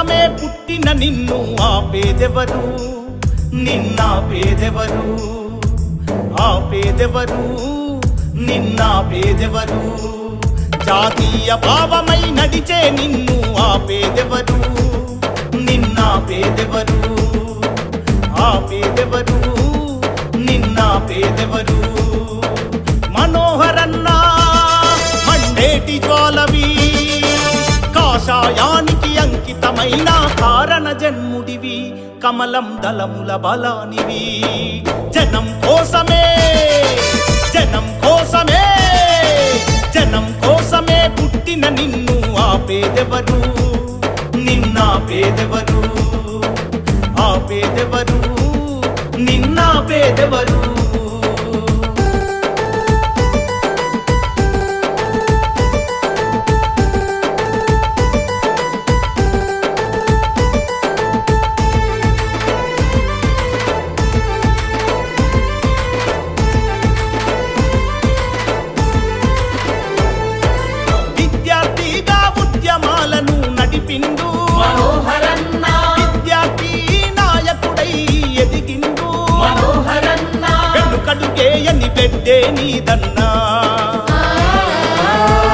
కోసమే పుట్టిన నిన్ను ఆపేదెవరు, నిన్నాపేదెవరు, ఆపేదెవరు, నిన్నాపేదెవరు? జాతీయ భావమై నడిచే నిన్ను ఆపేదెవరు, నిన్నాపేదెవరు, ఆపేదెవరు, నిన్నాపేదెవరు? మనోహరన్నా మండేటి జ్వాలవి, కాషాయానికి అంకితమైన కారణ జన్ముడివి, కమలం దళముల బలానివి. జనం కోసమే, జనం కోసమే, జనం కోసమే పుట్టిన నిన్ను ఆపేదెవరు, నిన్నాపేదెవరు, ఆపేదెవరు, నిన్నాపేదెవరు? విద్యార్థిగా ఉద్యమాలను నడిపిండు మనోహరన్న, విద్యార్థి నాయకుడై ఎదిగిండు మనోహరన్న, వెనుకడుగేయని బిడ్డే నీదన్నా,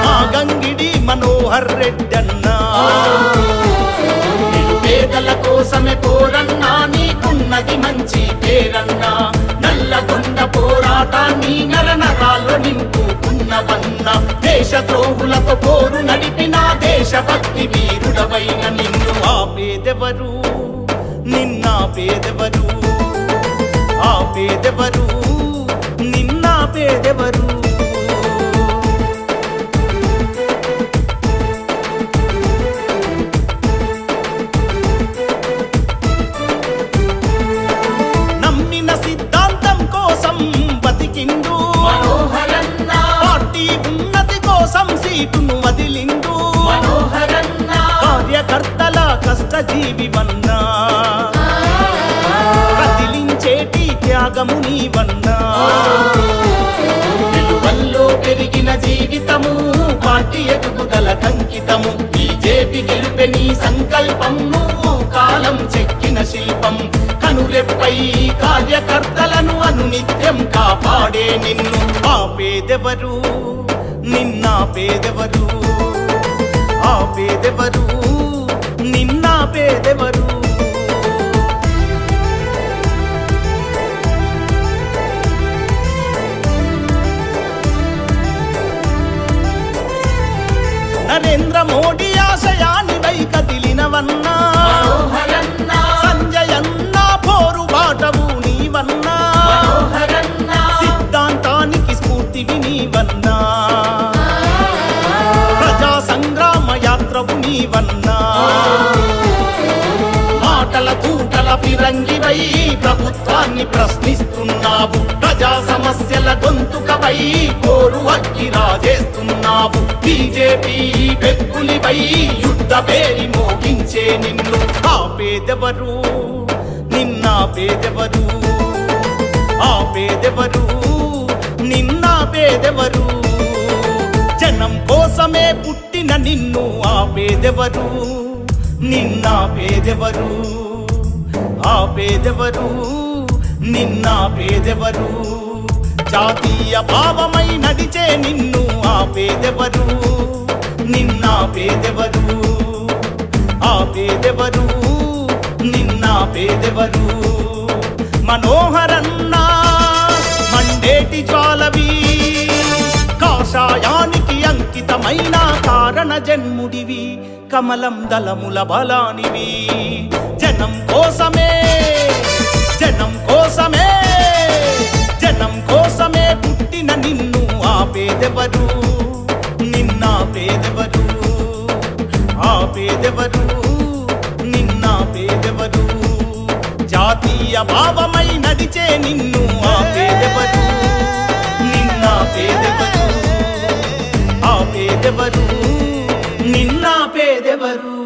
మా గంగిడి మనోహర్ రెడ్డన్నా. నిరుపేదల కోసమే పోరన్నా, నీకున్నది మంచి పేరన్నా. నల్లగొండ పోరాటాన్ని నరనరాల్లో నింపుకున్నవన్నా. దేశద్రోహులతో పోరు నడిపిన దేశభక్తి వీరుడవైన నిన్ను ఆపేదెవరు, నిన్నాపేదెవరు, ఆపేదెవరు, నిన్నాపేదెవరు? నమ్మిన సిద్ధాంతం కోసం బతికిండు మనోహరన్న, పార్టీ ఉన్నతి కోసం సీటును వదిలిండు మనోహరన్న, కార్యకర్తల కష్టజీవివన్నా, కదిలించేటి త్యాగము నీవన్నా. విలువల్లో పెరిగిన జీవితము, పార్టీ ఎదుగుదల కంకితము. బీజేపీ గెలుపె నీ సంకల్పం, నువ్వు కాలం చెక్కిన శిల్పం. కనురెప్పై కార్యకర్తలను అనునిత్యం కాపాడే నిన్ను ఆపేదెవరు, నిన్నాపేదెవరు, ఆపేదెవరు, నిన్నాపేదెవరు? నరేంద్ర మోడీ ఆశయానివై కదిలినవన్నా, మనోహరన్న, సంజయన్న పోరుబాటవు నీవన్నా, మనోహరన్న, సిద్ధాంతానికి స్ఫూర్తివి నీవన్నా, ప్రజా సంగ్రామ యాత్రవు నీవన్నా. మాటల తూటల ఫిరంగివై ప్రభుత్వాన్ని ప్రశ్నిస్తున్నావు. ప్రజా సమస్యల గొంతుకవై పోరు అగ్గి రాజేస్తున్నావు. బీజేపీ బెక్కులివై యుద్ధ పేరి మోగించే నిన్ను ఆపేదెవరు, నిన్నాపేదెవరు, ఆపేదెవరు, నిన్నాపేదెవరు? జనం కోసమే పుట్టిన నిన్ను ఆపేదెవరు, నిన్నాపేదెవరు, ఆపేదెవరు, నిన్నాపేదెవరు? జాతీయ భావమై నడిచే నిన్ను ఆపేదెవరు, నిన్నాపేదెవరు, ఆపేదెవరు, నిన్నాపేదెవరు? మనోహరన్నా మండేటి జ్వాలవి, కాషాయానికి అంకితమైన కారణ జన్ముడివి, కమలం దళముల బలానివి. జనం కోసమే, జనం కోసమే, జనం కోసమే పుట్టిన నిన్ను ఆపేదెవరు, నిన్నాపేదెవరు, ఆపేదెవరు, నిన్నాపేదెవరు? జాతీయ భావమై నడిచే నిన్ను ఆపేదెవరు, నిన్నాపేదెవరు, ఆపేదెవరు, నిన్నాపేదెవరు?